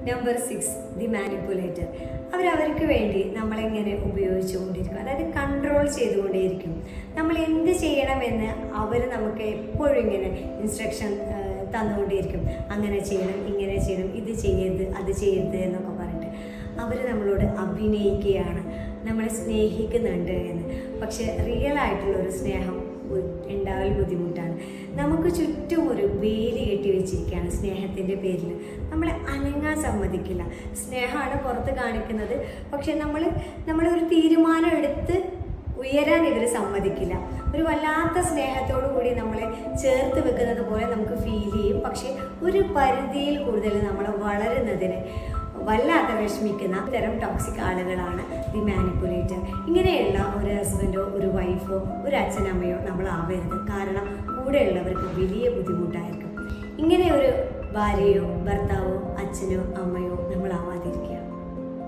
Number 6, the manipulator. അവരവർക്ക് വേണ്ടി നമ്മളെങ്ങനെ ഉപയോഗിച്ചുകൊണ്ടിരിക്കും, അതായത് കൺട്രോൾ ചെയ്തുകൊണ്ടേയിരിക്കും. നമ്മൾ എന്ത് ചെയ്യണമെന്ന് അവർ നമുക്ക് എപ്പോഴും ഇങ്ങനെ ഇൻസ്ട്രക്ഷൻ തന്നുകൊണ്ടേയിരിക്കും. അങ്ങനെ ചെയ്യണം, ഇങ്ങനെ ചെയ്യണം, ഇത് ചെയ്യരുത്, അത് ചെയ്യരുത് എന്നൊക്കെ പറഞ്ഞിട്ട് അവർ നമ്മളോട് അഭിനയിക്കുകയാണ്, നമ്മളെ സ്നേഹിക്കുന്നുണ്ട് എന്ന്. പക്ഷെ റിയൽ ആയിട്ടുള്ളൊരു സ്നേഹം ഉണ്ടാവൽ ബുദ്ധിമുട്ടാണ്. നമുക്ക് ചുറ്റും ഒരു വേലി കെട്ടി വെച്ചിരിക്കുകയാണ് സ്നേഹത്തിൻ്റെ പേരിൽ. നമ്മളെ അനങ്ങാൻ സമ്മതിക്കില്ല. സ്നേഹമാണ് പുറത്ത് കാണിക്കുന്നത്, പക്ഷെ നമ്മളൊരു തീരുമാനം എടുത്ത് ഉയരാൻ ഇവർ സമ്മതിക്കില്ല. ഒരു വല്ലാത്ത സ്നേഹത്തോടു കൂടി നമ്മളെ ചേർത്ത് വെക്കുന്നത് പോലെ നമുക്ക് ഫീൽ ചെയ്യും. പക്ഷെ ഒരു പരിധിയിൽ കൂടുതൽ നമ്മളെ വളരുന്നതിന് വല്ലാതെ വിഷമിക്കുന്ന തരം ടോക്സിക് ആളുകളാണ് ദി മാനിപ്പുലേറ്റർ. ഇങ്ങനെയുള്ള ഒരു ഹസ്ബൻഡോ ഒരു വൈഫോ ഒരു അച്ഛനമ്മയോ നമ്മളാവരുത്. കാരണം കൂടെയുള്ളവർക്ക് വലിയ ബുദ്ധിമുട്ടായിരിക്കും. ഇങ്ങനെ ഒരു ഭാര്യയോ ഭർത്താവോ അച്ഛനോ